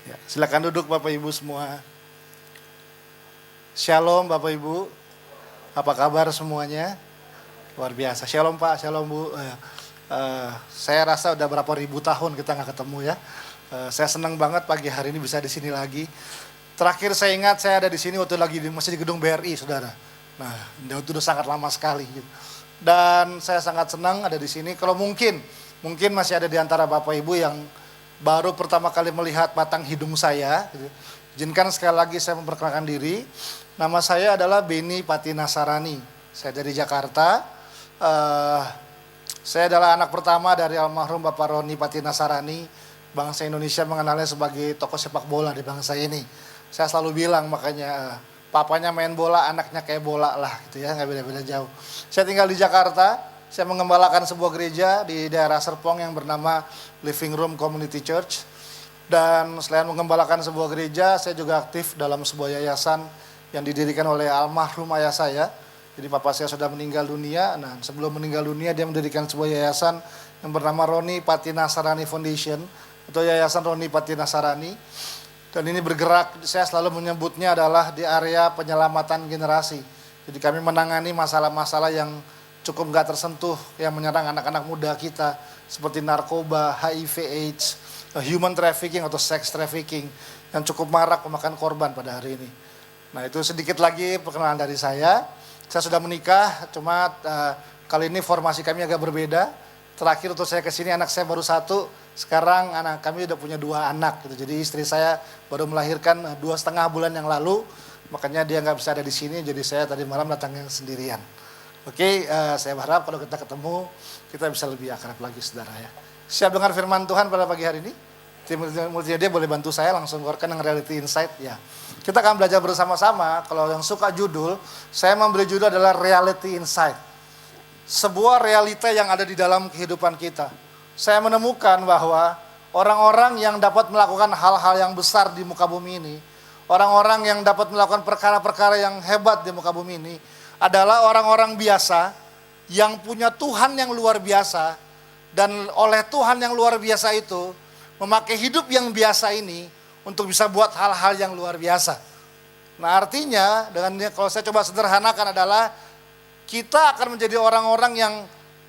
Ya, silakan duduk Bapak Ibu semua. Shalom Bapak Ibu. Apa kabar semuanya? Luar biasa. Shalom Pak, shalom Bu. Saya rasa udah berapa ribu tahun kita nggak ketemu ya. Saya senang banget pagi hari ini bisa di sini lagi. Terakhir saya ingat saya ada di sini waktu masih di gedung BRI, saudara. Nah, itu udah sangat lama sekali. Gitu. Dan saya sangat senang ada di sini. Kalau mungkin masih ada di antara Bapak Ibu yang baru pertama kali melihat batang hidung saya. Gitu. Izinkan sekali lagi saya memperkenalkan diri. Nama saya adalah Beni Patinasarani. Saya dari Jakarta. Saya adalah anak pertama dari almarhum Bapak Roni Patinasarani. Bangsa Indonesia mengenalnya sebagai tokoh sepak bola di bangsa ini. Saya selalu bilang makanya papanya main bola, anaknya kayak bola lah gitu ya, nggak beda-beda jauh. Saya tinggal di Jakarta, saya mengembalakan sebuah gereja di daerah Serpong yang bernama Living Room Community Church. Dan selain mengembalakan sebuah gereja, saya juga aktif dalam sebuah yayasan yang didirikan oleh almarhum ayah saya. Jadi papa saya sudah meninggal dunia, nah sebelum meninggal dunia dia mendirikan sebuah yayasan yang bernama Roni Patinasarani Foundation, atau Yayasan Roni Patinasarani. Dan ini bergerak, saya selalu menyebutnya adalah di area penyelamatan generasi. Jadi kami menangani masalah-masalah yang cukup nggak tersentuh, yang menyerang anak-anak muda kita, seperti narkoba, HIV AIDS, human trafficking atau sex trafficking, yang cukup marak memakan korban pada hari ini. Nah itu sedikit lagi perkenalan dari saya. Saya sudah menikah, cuma kali ini formasi kami agak berbeda. Terakhir untuk saya kesini anak saya baru 1, sekarang anak kami udah punya 2 anak gitu. Jadi istri saya baru melahirkan 2,5 bulan yang lalu, makanya dia nggak bisa ada di sini. Jadi saya tadi malam datangnya sendirian. Oke, saya berharap kalau kita ketemu kita bisa lebih akrab lagi, saudara ya. Siap dengar firman Tuhan pada pagi hari ini? Tim multimedia boleh bantu saya langsung keluarkan yang reality insight ya. Kita akan belajar bersama-sama. Kalau yang suka judul, saya memberi judul adalah reality insight. Sebuah realita yang ada di dalam kehidupan kita. Saya menemukan bahwa orang-orang yang dapat melakukan hal-hal yang besar di muka bumi ini, orang-orang yang dapat melakukan perkara-perkara yang hebat di muka bumi ini, adalah orang-orang biasa yang punya Tuhan yang luar biasa, dan oleh Tuhan yang luar biasa itu memakai hidup yang biasa ini untuk bisa buat hal-hal yang luar biasa. Nah artinya kalau saya coba sederhanakan adalah kita akan menjadi orang-orang yang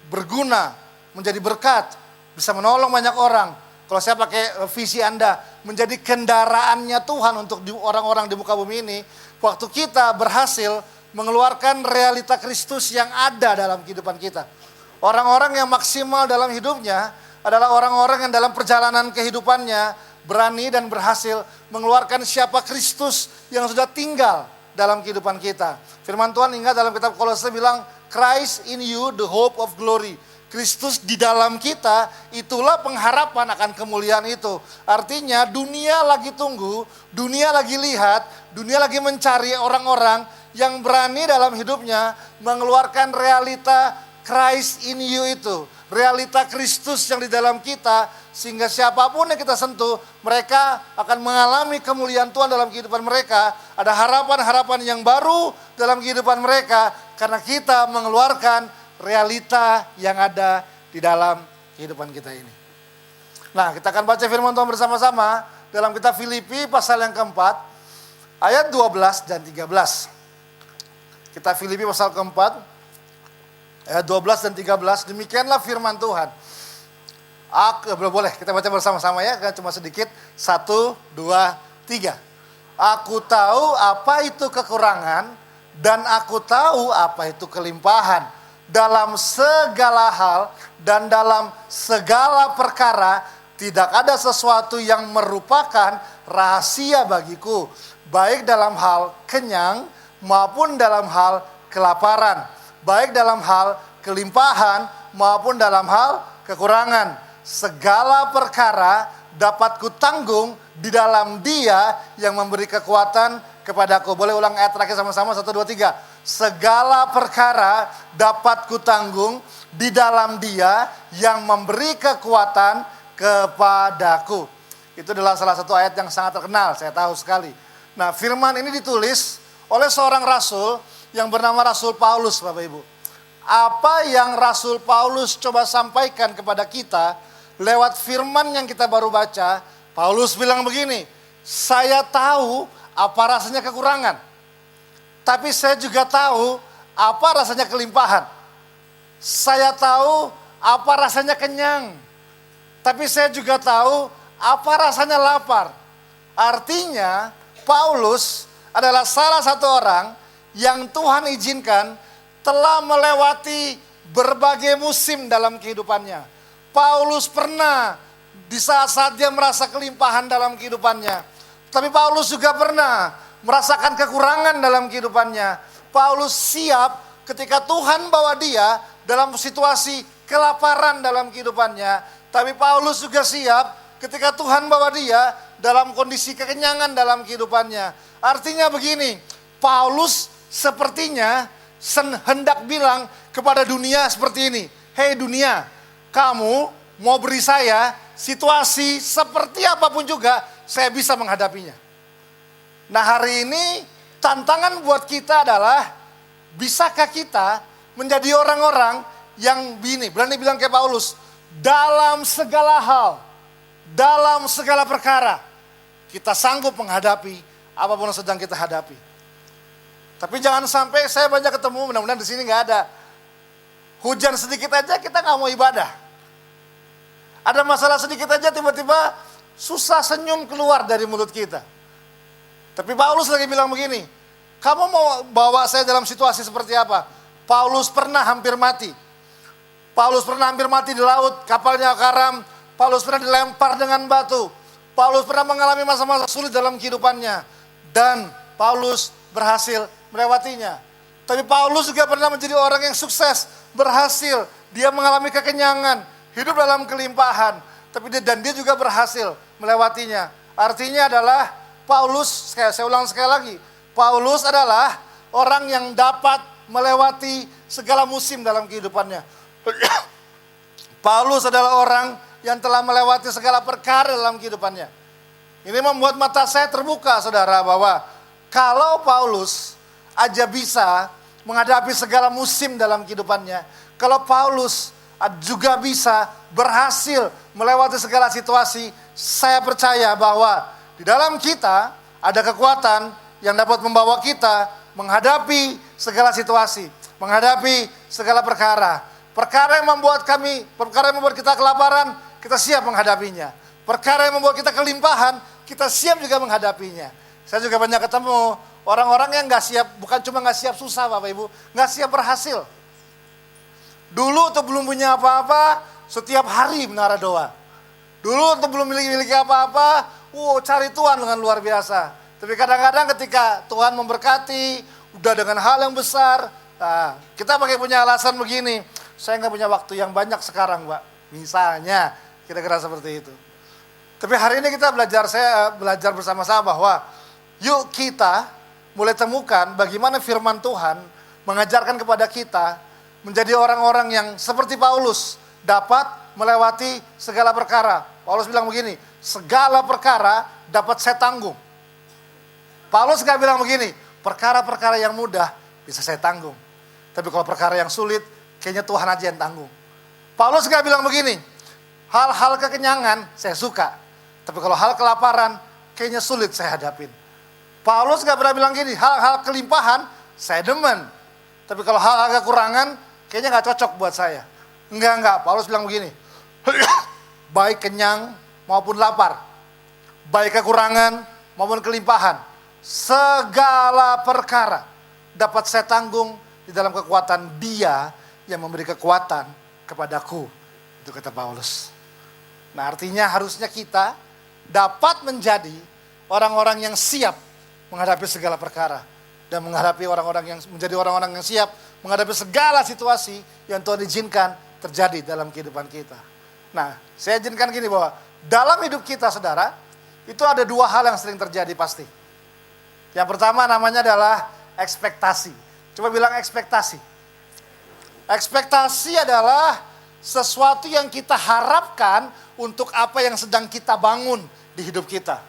berguna, menjadi berkat, bisa menolong banyak orang. Kalau saya pakai visi Anda, menjadi kendaraannya Tuhan untuk orang-orang di muka bumi ini, waktu kita berhasil mengeluarkan realita Kristus yang ada dalam kehidupan kita. Orang-orang yang maksimal dalam hidupnya adalah orang-orang yang dalam perjalanan kehidupannya berani dan berhasil mengeluarkan siapa Kristus yang sudah tinggal dalam kehidupan kita. Firman Tuhan ingat dalam kitab Kolose bilang, Christ in you the hope of glory. Kristus di dalam kita, itulah pengharapan akan kemuliaan itu. Artinya dunia lagi tunggu, dunia lagi lihat, dunia lagi mencari orang-orang yang berani dalam hidupnya mengeluarkan realita Christ in you itu. Realita Kristus yang di dalam kita, sehingga siapapun yang kita sentuh, mereka akan mengalami kemuliaan Tuhan dalam kehidupan mereka. Ada harapan-harapan yang baru dalam kehidupan mereka, karena kita mengeluarkan realita yang ada di dalam kehidupan kita ini. Nah, kita akan baca firman Tuhan bersama-sama dalam kitab Filipi pasal yang keempat, ayat 12 dan 13. Kita Filipi pasal keempat, ayat 12 dan 13, demikianlah firman Tuhan. Boleh kita baca bersama-sama ya, cuma sedikit. 1, 2, 3. Aku tahu apa itu kekurangan dan aku tahu apa itu kelimpahan. Dalam segala hal dan dalam segala perkara tidak ada sesuatu yang merupakan rahasia bagiku, baik dalam hal kenyang maupun dalam hal kelaparan, baik dalam hal kelimpahan maupun dalam hal kekurangan. Segala perkara dapat kutanggung di dalam Dia yang memberi kekuatan kepadaku. Boleh ulang ayat terakhir sama-sama, 1, 2, 3. Segala perkara dapat kutanggung di dalam Dia yang memberi kekuatan kepadaku. Itu adalah salah satu ayat yang sangat terkenal, saya tahu sekali. Nah, firman ini ditulis oleh seorang rasul yang bernama Rasul Paulus, Bapak Ibu. Apa yang Rasul Paulus coba sampaikan kepada kita lewat firman yang kita baru baca, Paulus bilang begini, Saya tahu apa rasanya kekurangan. Tapi saya juga tahu apa rasanya kelimpahan. Saya tahu apa rasanya kenyang. Tapi saya juga tahu apa rasanya lapar. Artinya Paulus adalah salah satu orang yang Tuhan izinkan telah melewati berbagai musim dalam kehidupannya. Paulus pernah di saat-saat dia merasa kelimpahan dalam kehidupannya. Tapi Paulus juga pernah merasakan kekurangan dalam kehidupannya. Paulus siap ketika Tuhan bawa dia dalam situasi kelaparan dalam kehidupannya. Tapi Paulus juga siap ketika Tuhan bawa dia dalam kondisi kekenyangan dalam kehidupannya. Artinya begini, Paulus sepertinya hendak bilang kepada dunia seperti ini. Hei dunia, kamu mau beri saya situasi seperti apapun juga, saya bisa menghadapinya. Nah hari ini tantangan buat kita adalah, bisakah kita menjadi orang-orang yang berani bilang kayak Paulus, dalam segala hal, dalam segala perkara, kita sanggup menghadapi apapun yang sedang kita hadapi. Tapi jangan sampai saya banyak ketemu, mudah-mudahan di sini nggak ada. Hujan sedikit aja kita nggak mau ibadah. Ada masalah sedikit aja tiba-tiba susah senyum keluar dari mulut kita. Tapi Paulus lagi bilang begini, kamu mau bawa saya dalam situasi seperti apa? Paulus pernah hampir mati. Paulus pernah hampir mati di laut, kapalnya karam. Paulus pernah dilempar dengan batu. Paulus pernah mengalami masa-masa sulit dalam kehidupannya. Dan Paulus berhasil melewatinya. Tapi Paulus juga pernah menjadi orang yang sukses, berhasil. Dia mengalami kekenyangan, hidup dalam kelimpahan. Tapi dia juga berhasil melewatinya. Artinya adalah Paulus, saya ulang sekali lagi, Paulus adalah orang yang dapat melewati segala musim dalam kehidupannya. Paulus adalah orang yang telah melewati segala perkara dalam kehidupannya. Ini membuat mata saya terbuka, saudara, bahwa kalau Paulus aja bisa menghadapi segala musim dalam kehidupannya, kalau Paulus juga bisa berhasil melewati segala situasi, saya percaya bahwa di dalam kita ada kekuatan yang dapat membawa kita menghadapi segala situasi, menghadapi segala perkara. Perkara yang membuat kita kelaparan, kita siap menghadapinya. Perkara yang membuat kita kelimpahan, kita siap juga menghadapinya. Saya juga banyak ketemu orang-orang yang nggak siap, bukan cuma nggak siap susah Bapak Ibu, nggak siap berhasil. Dulu tuh belum punya apa-apa, setiap hari menara doa. Dulu tuh belum miliki apa-apa, cari Tuhan dengan luar biasa. Tapi kadang-kadang ketika Tuhan memberkati, udah dengan hal yang besar, nah, kita pakai punya alasan begini, saya nggak punya waktu yang banyak sekarang, Mbak. Misalnya, kira-kira seperti itu. Tapi hari ini kita belajar bersama-sama bahwa yuk kita mulai temukan bagaimana firman Tuhan mengajarkan kepada kita menjadi orang-orang yang seperti Paulus dapat melewati segala perkara. Paulus bilang begini, segala perkara dapat saya tanggung. Paulus gak bilang begini, perkara-perkara yang mudah bisa saya tanggung. Tapi kalau perkara yang sulit, kayaknya Tuhan aja yang tanggung. Paulus gak bilang begini, hal-hal kekenyangan saya suka. Tapi kalau hal kelaparan, kayaknya sulit saya hadapin. Paulus gak pernah bilang gini, hal-hal kelimpahan saya demen. Tapi kalau hal-hal kekurangan, kayaknya gak cocok buat saya. Enggak. Paulus bilang begini, baik kenyang maupun lapar, baik kekurangan maupun kelimpahan, segala perkara dapat saya tanggung di dalam kekuatan Dia yang memberi kekuatan kepadaku. Itu kata Paulus. Nah artinya harusnya kita dapat menjadi orang-orang yang siap menghadapi segala perkara. Dan menghadapi menjadi orang-orang yang siap menghadapi segala situasi yang Tuhan izinkan terjadi dalam kehidupan kita. Nah, saya izinkan gini bahwa dalam hidup kita, saudara, itu ada dua hal yang sering terjadi pasti. Yang pertama namanya adalah ekspektasi. Coba bilang ekspektasi. Ekspektasi adalah sesuatu yang kita harapkan untuk apa yang sedang kita bangun di hidup kita.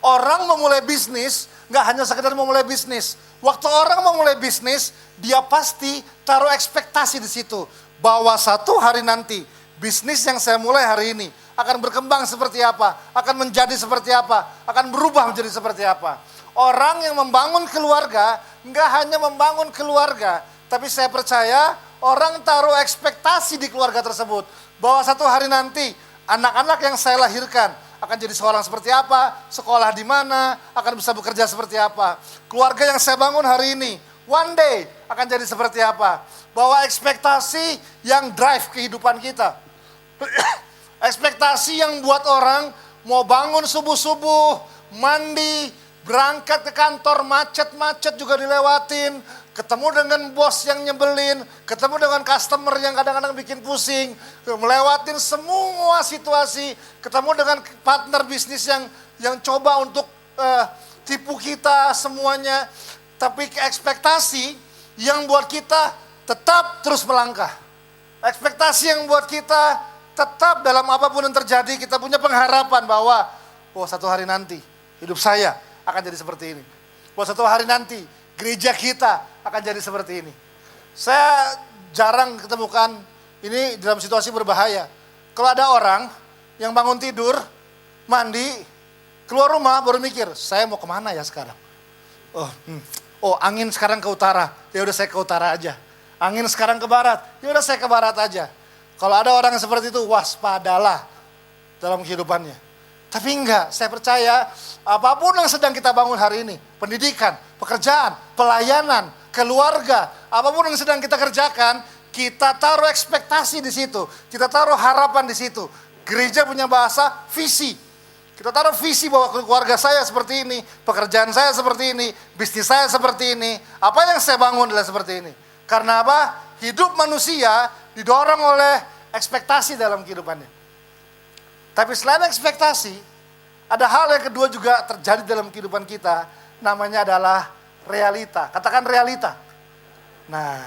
Orang memulai bisnis, nggak hanya sekedar memulai bisnis. Waktu orang memulai bisnis, dia pasti taruh ekspektasi di situ. Bahwa satu hari nanti, bisnis yang saya mulai hari ini akan berkembang seperti apa, akan menjadi seperti apa, akan berubah menjadi seperti apa. Orang yang membangun keluarga, nggak hanya membangun keluarga, tapi saya percaya orang taruh ekspektasi di keluarga tersebut. Bahwa satu hari nanti, anak-anak yang saya lahirkan akan jadi seorang seperti apa, sekolah di mana, akan bisa bekerja seperti apa. Keluarga yang saya bangun hari ini, one day akan jadi seperti apa. Bahwa ekspektasi yang drive kehidupan kita. Ekspektasi yang buat orang mau bangun subuh-subuh, mandi, berangkat ke kantor, macet-macet juga dilewatin, ketemu dengan bos yang nyebelin, ketemu dengan customer yang kadang-kadang bikin pusing, melewatin semua situasi, ketemu dengan partner bisnis yang coba untuk tipu kita semuanya. Tapi ekspektasi yang buat kita tetap terus melangkah. Ekspektasi yang buat kita tetap dalam apapun yang terjadi, kita punya pengharapan bahwa satu hari nanti hidup saya akan jadi seperti ini. Satu hari nanti gereja kita akan jadi seperti ini. Saya jarang ketemukan ini dalam situasi berbahaya. Kalau ada orang yang bangun tidur, mandi, keluar rumah baru mikir, saya mau kemana ya sekarang? Angin sekarang ke utara, ya udah saya ke utara aja. Angin sekarang ke barat, ya udah saya ke barat aja. Kalau ada orang yang seperti itu, waspadalah dalam kehidupannya. Tapi enggak, saya percaya apapun yang sedang kita bangun hari ini, pendidikan, pekerjaan, pelayanan, keluarga, apapun yang sedang kita kerjakan, kita taruh ekspektasi di situ, kita taruh harapan di situ. Gereja punya bahasa visi. Kita taruh visi bahwa keluarga saya seperti ini, pekerjaan saya seperti ini, bisnis saya seperti ini, apa yang saya bangun adalah seperti ini. Karena apa? Hidup manusia didorong oleh ekspektasi dalam kehidupannya. Tapi selain ekspektasi, ada hal yang kedua juga terjadi dalam kehidupan kita, namanya adalah realita. Katakan realita. Nah,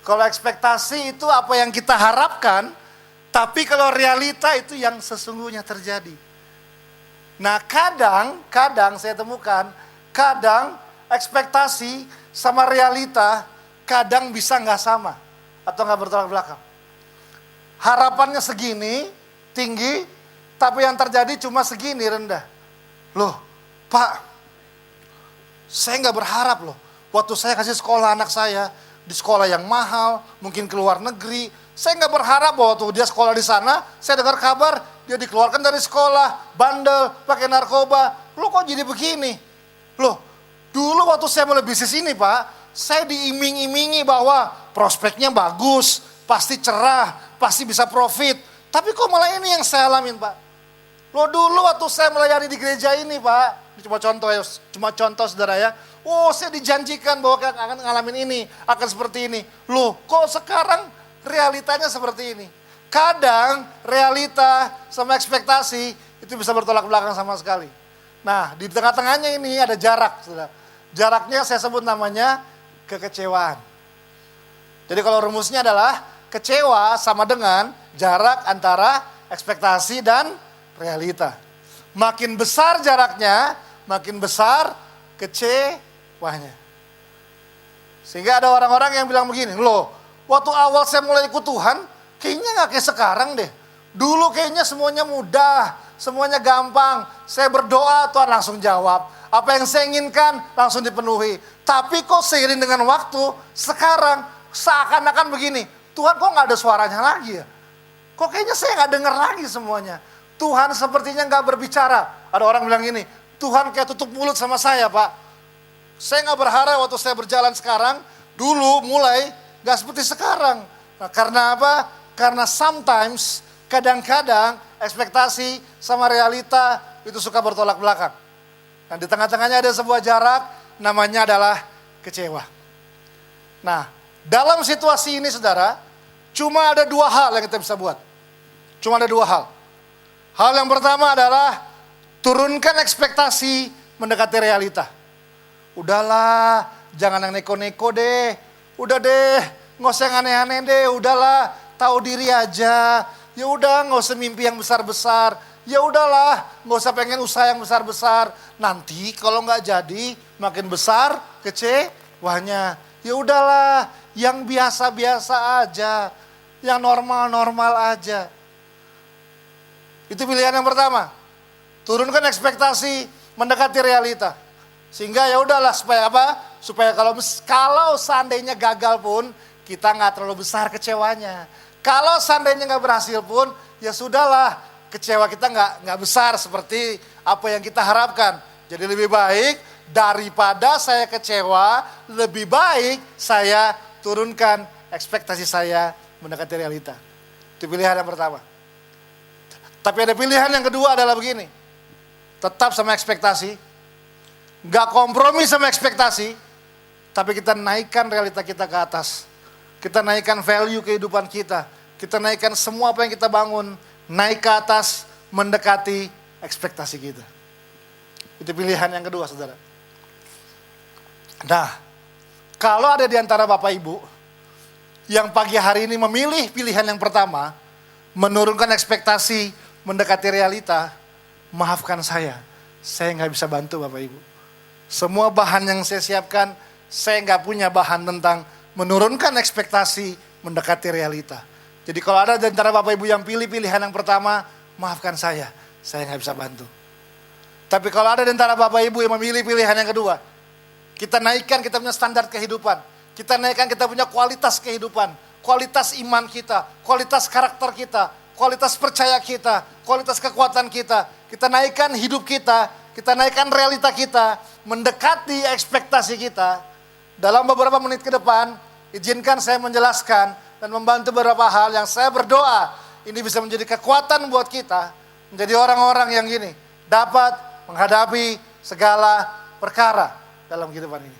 kalau ekspektasi itu apa yang kita harapkan, tapi kalau realita itu yang sesungguhnya terjadi. Nah, kadang saya temukan, kadang ekspektasi sama realita kadang bisa nggak sama atau nggak bertolak belakang. Harapannya segini tinggi, tapi yang terjadi cuma segini rendah. Loh, Pak, saya nggak berharap loh. Waktu saya kasih sekolah anak saya di sekolah yang mahal, mungkin ke luar negeri, saya nggak berharap bahwa waktu dia sekolah di sana, saya dengar kabar dia dikeluarkan dari sekolah, bandel, pakai narkoba. Loh kok jadi begini? Loh, dulu waktu saya mulai bisnis ini Pak, saya diiming-imingi bahwa prospeknya bagus, pasti cerah, pasti bisa profit. Tapi kok malah ini yang saya alamin Pak. Loh dulu waktu saya melayani di gereja ini Pak, cuma contoh saudara ya. Saya dijanjikan bahwa akan ngalamin ini, akan seperti ini. Loh kok sekarang realitanya seperti ini. Kadang realita sama ekspektasi itu bisa bertolak belakang sama sekali. Nah di tengah-tengahnya ini ada jarak saudara. Jaraknya saya sebut namanya kekecewaan. Jadi kalau rumusnya adalah kecewa sama dengan jarak antara ekspektasi dan realita. Makin besar jaraknya, makin besar kecewanya. Sehingga ada orang-orang yang bilang begini, loh waktu awal saya mulai ikut Tuhan, kayaknya gak kayak sekarang deh. Dulu kayaknya semuanya mudah, semuanya gampang. Saya berdoa Tuhan langsung jawab. Apa yang saya inginkan langsung dipenuhi. Tapi kok seiring dengan waktu, sekarang seakan-akan begini, Tuhan kok gak ada suaranya lagi ya? Kok kayaknya saya gak dengar lagi semuanya. Tuhan sepertinya gak berbicara. Ada orang bilang gini, Tuhan kayak tutup mulut sama saya Pak. Saya gak berharap waktu saya berjalan sekarang, dulu mulai gak seperti sekarang. Nah, karena apa? Karena sometimes, kadang-kadang ekspektasi sama realita itu suka bertolak belakang. Dan di tengah-tengahnya ada sebuah jarak, namanya adalah kecewa. Nah, dalam situasi ini saudara, cuma ada dua hal yang kita bisa buat. Cuma ada dua hal. Hal yang pertama adalah turunkan ekspektasi mendekati realita. Udahlah, jangan yang neko-neko deh. Udah deh, nggak usah yang aneh-aneh deh. Udahlah, tahu diri aja. Ya udah, nggak usah mimpi yang besar-besar. Ya udahlah, nggak usah pengen usaha yang besar-besar. Nanti kalau nggak jadi, makin besar kecewanya. Ya udahlah, yang biasa-biasa aja, yang normal-normal aja. Itu pilihan yang pertama. Turunkan ekspektasi, mendekati realita. Sehingga ya udahlah, supaya apa? Supaya kalau seandainya gagal pun kita nggak terlalu besar kecewanya. Kalau seandainya nggak berhasil pun ya sudahlah, kecewa kita nggak besar seperti apa yang kita harapkan. Jadi lebih baik daripada saya kecewa, lebih baik saya turunkan ekspektasi saya mendekati realita. Itu pilihan yang pertama. Tapi ada pilihan yang kedua adalah begini. Tetap sama ekspektasi, gak kompromi sama ekspektasi, tapi kita naikkan realita kita ke atas. Kita naikkan value kehidupan kita. Kita naikkan semua apa yang kita bangun, naik ke atas, mendekati ekspektasi kita. Itu pilihan yang kedua, saudara. Nah, kalau ada di antara Bapak Ibu yang pagi hari ini memilih pilihan yang pertama, menurunkan ekspektasi, mendekati realita, maafkan saya nggak bisa bantu Bapak Ibu. Semua bahan yang saya siapkan, saya nggak punya bahan tentang menurunkan ekspektasi, mendekati realita. Jadi kalau ada di antara Bapak Ibu yang pilih pilihan yang pertama, maafkan saya nggak bisa bantu. Tapi kalau ada di antara Bapak Ibu yang memilih pilihan yang kedua, kita naikkan kita punya standar kehidupan, kita naikkan kita punya kualitas kehidupan, kualitas iman kita, kualitas karakter kita, kualitas percaya kita, kualitas kekuatan kita. Kita naikkan hidup kita naikkan realita kita, mendekati ekspektasi kita. Dalam beberapa menit ke depan, izinkan saya menjelaskan dan membantu beberapa hal yang saya berdoa ini bisa menjadi kekuatan buat kita, menjadi orang-orang yang gini, dapat menghadapi segala perkara dalam kehidupan ini.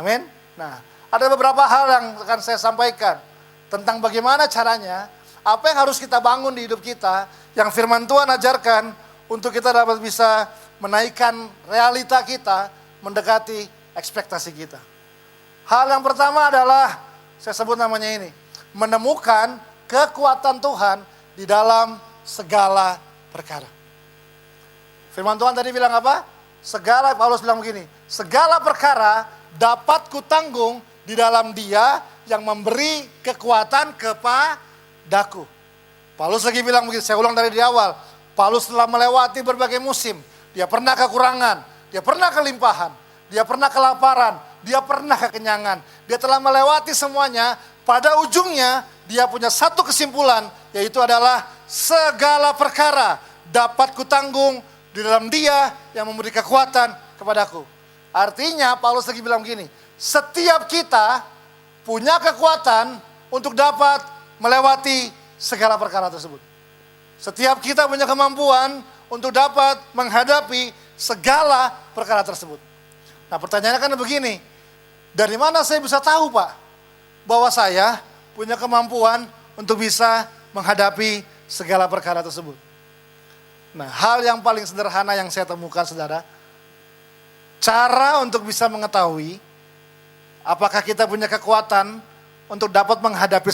Amin. Nah, ada beberapa hal yang akan saya sampaikan tentang bagaimana caranya, apa yang harus kita bangun di hidup kita, yang firman Tuhan ajarkan untuk kita dapat bisa menaikkan realita kita, mendekati ekspektasi kita. Hal yang pertama adalah, saya sebut namanya ini, menemukan kekuatan Tuhan di dalam segala perkara. Firman Tuhan tadi bilang apa? Paulus bilang begini, segala perkara dapat kutanggung di dalam Dia yang memberi kekuatan kepadaku. Paulus lagi bilang begitu, saya ulang dari di awal. Paulus telah melewati berbagai musim. Dia pernah kekurangan, dia pernah kelimpahan, dia pernah kelaparan, dia pernah kekenyangan. Dia telah melewati semuanya. Pada ujungnya dia punya satu kesimpulan, yaitu adalah segala perkara dapat kutanggung di dalam Dia yang memberi kekuatan kepadaku. Artinya Paulus lagi bilang begini, setiap kita punya kekuatan untuk dapat melewati segala perkara tersebut. Setiap kita punya kemampuan untuk dapat menghadapi segala perkara tersebut. Nah, pertanyaannya kan begini, dari mana saya bisa tahu Pak, bahwa saya punya kemampuan untuk bisa menghadapi segala perkara tersebut? Nah, hal yang paling sederhana yang saya temukan saudara, cara untuk bisa mengetahui apakah kita punya kekuatan untuk dapat menghadapi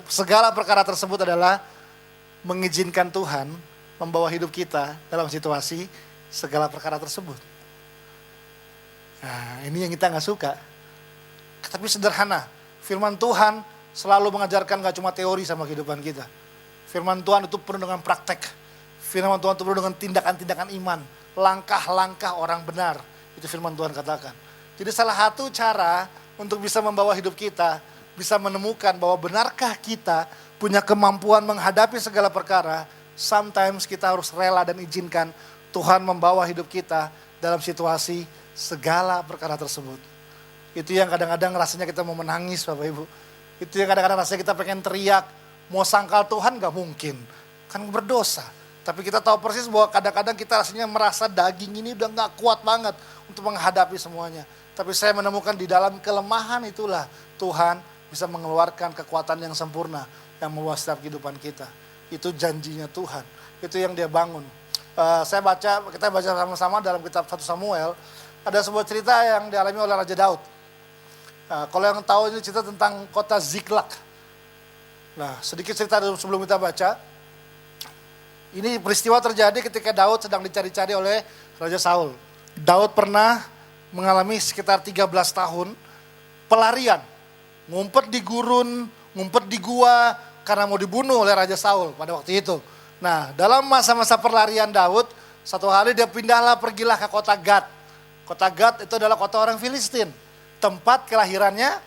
segala perkara tersebut adalah mengizinkan Tuhan membawa hidup kita dalam situasi segala perkara tersebut. Nah, ini yang kita gak suka. Tapi sederhana, firman Tuhan selalu mengajarkan gak cuma teori sama kehidupan kita. Firman Tuhan itu penuh dengan praktek. Firman Tuhan itu penuh dengan tindakan-tindakan iman. Langkah-langkah orang benar. Itu firman Tuhan katakan. Jadi salah satu cara untuk bisa membawa hidup kita, bisa menemukan bahwa benarkah kita punya kemampuan menghadapi segala perkara, sometimes kita harus rela dan izinkan Tuhan membawa hidup kita dalam situasi segala perkara tersebut. Itu yang kadang-kadang rasanya kita mau menangis Bapak Ibu. Itu yang kadang-kadang rasanya kita pengen teriak, mau sangkal Tuhan gak mungkin, kan berdosa. Tapi kita tahu persis bahwa kadang-kadang kita rasanya merasa daging ini udah gak kuat banget untuk menghadapi semuanya. Tapi saya menemukan di dalam kelemahan itulah Tuhan bisa mengeluarkan kekuatan yang sempurna yang membawa setiap kehidupan kita. Itu janjinya Tuhan, itu yang Dia bangun. Kita baca sama-sama dalam kitab 1 Samuel, ada sebuah cerita yang dialami oleh Raja Daud. Nah, kalau yang tahu ini cerita tentang kota Ziklag. Nah, sedikit cerita sebelum kita baca. Ini peristiwa terjadi ketika Daud sedang dicari-cari oleh Raja Saul. Daud pernah mengalami sekitar 13 tahun pelarian, ngumpet di gurun, ngumpet di gua, karena mau dibunuh oleh Raja Saul pada waktu itu. Nah, dalam masa-masa perlarian Daud, satu hari dia pergilah ke kota Gad. Kota Gad itu adalah kota orang Filistin. Tempat kelahirannya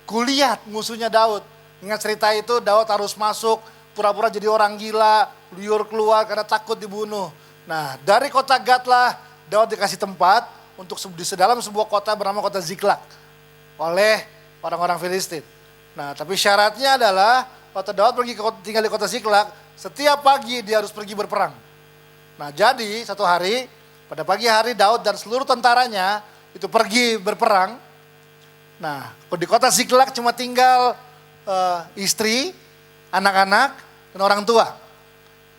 Goliat, musuhnya Daud. Ingat cerita itu, Daud harus masuk, pura-pura jadi orang gila, liur keluar karena takut dibunuh. Nah, dari kota Gad lah Daud dikasih tempat untuk di dalam sebuah kota bernama kota Ziklag oleh orang-orang Filistin. Nah, tapi syaratnya adalah waktu Daud tinggal di kota Ziklag, setiap pagi dia harus pergi berperang. Nah, jadi satu hari, pada pagi hari Daud dan seluruh tentaranya itu pergi berperang. Nah, di kota Ziklag cuma tinggal istri, anak-anak, dan orang tua.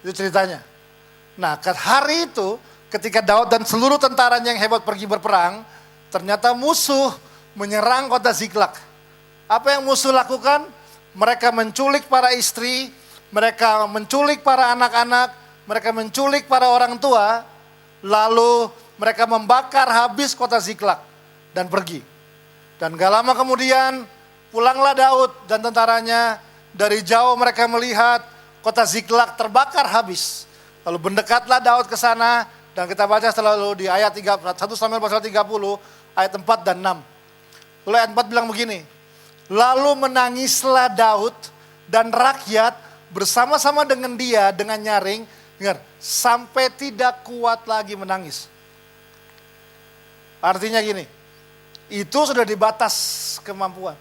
Itu ceritanya. Nah, hari itu ketika Daud dan seluruh tentaranya yang hebat pergi berperang, ternyata musuh menyerang kota Ziklag. Apa yang musuh lakukan? Mereka menculik para istri, mereka menculik para anak-anak, mereka menculik para orang tua, lalu mereka membakar habis kota Ziklag dan pergi. Dan gak lama kemudian pulanglah Daud dan tentaranya, dari jauh mereka melihat kota Ziklag terbakar habis. Lalu mendekatlah Daud ke sana dan kita baca selalu di ayat 1 Samuel pasal 30 ayat 4 dan 6. Lalu ayat 4 bilang begini, lalu menangislah Daud dan rakyat bersama-sama dengan dia dengan nyaring, dengar, sampai tidak kuat lagi menangis. Artinya gini, itu sudah dibatas kemampuan.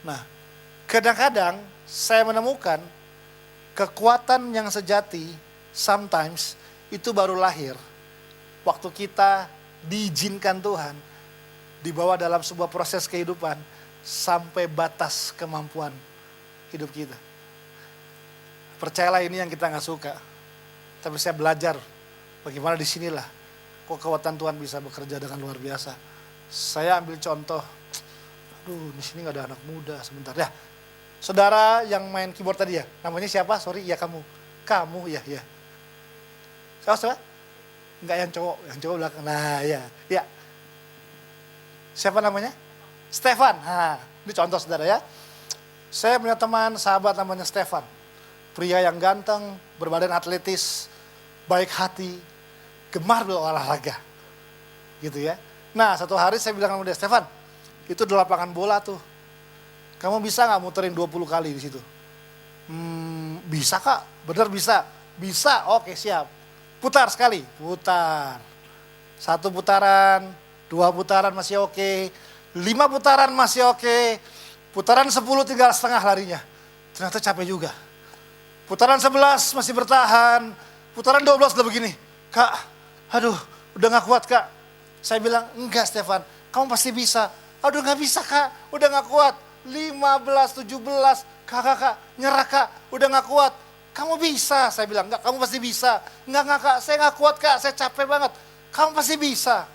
Nah, kadang-kadang saya menemukan kekuatan yang sejati sometimes itu baru lahir waktu kita diizinkan Tuhan dibawa dalam sebuah proses kehidupan sampai batas kemampuan hidup kita. Percayalah, ini yang kita gak suka. Tapi saya belajar bagaimana disinilah kekuatan Tuhan bisa bekerja dengan luar biasa. Saya ambil contoh, di sini gak ada anak muda sebentar ya. Saudara yang main keyboard tadi ya, namanya siapa? Sorry, ya kamu. Kamu, ya. Siapa? Enggak, yang cowok belakang. Nah, ya. Siapa namanya? Stefan. Nah, ini contoh saudara ya. Saya punya teman, sahabat namanya Stefan. Pria yang ganteng, berbadan atletis, baik hati, gemar berolahraga. Gitu ya. Nah, satu hari saya bilang sama dia, Stefan, itu di lapangan bola tuh. Kamu bisa gak muterin 20 kali di situ? Bisa kak, bener bisa. Bisa, oke siap. Putar sekali, putar. 1 putaran, 2 putaran masih oke. 5 putaran masih oke. Putaran 10 tinggal setengah larinya. Ternyata capek juga. Putaran 11 masih bertahan. Putaran 12 udah begini. Kak, aduh udah gak kuat kak. Saya bilang, enggak Stefan, kamu pasti bisa. Aduh gak bisa kak, udah gak kuat. 15, 17, kak, nyerah kak, udah gak kuat. Kamu bisa, saya bilang, enggak kamu pasti bisa. Enggak kak, saya gak kuat kak, saya capek banget. Kamu pasti bisa.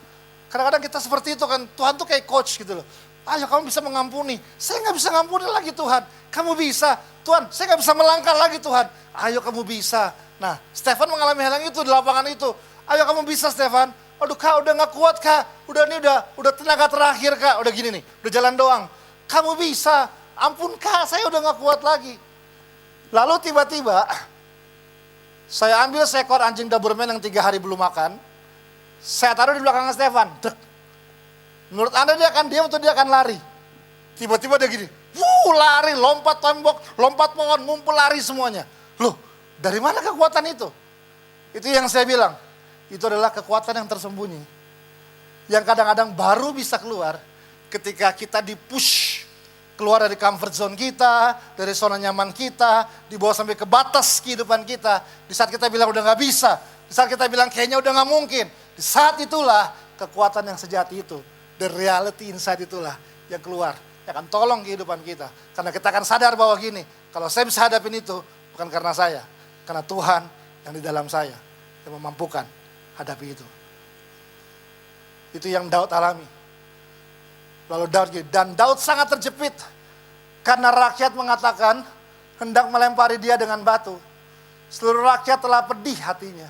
Kadang-kadang kita seperti itu kan, Tuhan tuh kayak coach gitu loh. Ayo kamu bisa mengampuni, saya gak bisa ngampuni lagi Tuhan. Kamu bisa, Tuhan saya gak bisa melangkah lagi Tuhan. Ayo kamu bisa. Nah Stefan mengalami hal yang itu di lapangan itu. Ayo kamu bisa Stefan. Aduh kak udah gak kuat kak, udah tenaga terakhir kak, udah gini nih, udah jalan doang. Kamu bisa, ampun kak saya udah gak kuat lagi. Lalu tiba-tiba saya ambil seekor anjing Doberman yang 3 hari belum makan, saya taruh di belakang Stefan. Menurut Anda dia akan diam atau dia akan lari? Tiba-tiba dia gini, lari, lompat tembok, lompat pohon, ngumpul lari semuanya. Loh, dari mana kekuatan itu? Itu yang saya bilang. Itu adalah kekuatan yang tersembunyi. Yang kadang-kadang baru bisa keluar ketika kita dipush keluar dari comfort zone kita, dari zona nyaman kita, dibawa sampai ke batas kehidupan kita. Di saat kita bilang udah gak bisa, di saat kita bilang kayaknya udah gak mungkin, di saat itulah kekuatan yang sejati itu, the reality inside itulah yang keluar, yang akan tolong kehidupan kita. Karena kita akan sadar bahwa gini, kalau saya bisa hadapin itu, bukan karena saya, karena Tuhan yang di dalam saya, yang memampukan hadapi itu. Itu yang Daud alami. Lalu Daud gini, dan Daud sangat terjepit karena rakyat mengatakan hendak melempari dia dengan batu. Seluruh rakyat telah pedih hatinya,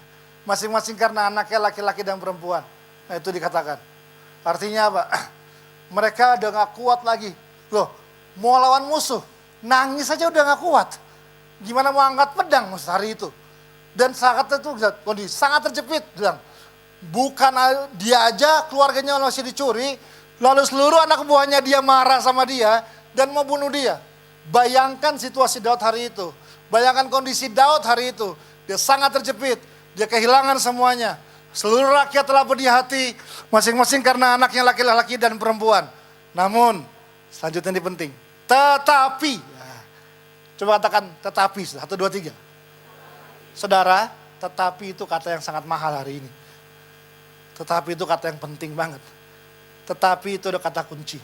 masing-masing karena anaknya laki-laki dan perempuan. Nah itu dikatakan. Artinya apa? Mereka udah gak kuat lagi. Loh, mau lawan musuh, nangis aja udah gak kuat. Gimana mau angkat pedang hari itu? Dan sangat itu kondisi sangat terjepit, bilang. Bukan dia aja, keluarganya masih dicuri, lalu seluruh anak buahnya dia marah sama dia dan mau bunuh dia. Bayangkan situasi Daud hari itu. Bayangkan kondisi Daud hari itu. Dia sangat terjepit, dia kehilangan semuanya. Seluruh rakyat telah pedih hati, masing-masing karena anaknya laki-laki dan perempuan. Namun, selanjutnya ini penting. Tetapi, coba katakan tetapi, 1, 2, 3. Saudara, tetapi itu kata yang sangat mahal hari ini. Tetapi itu kata yang penting banget. Tetapi itu ada kata kunci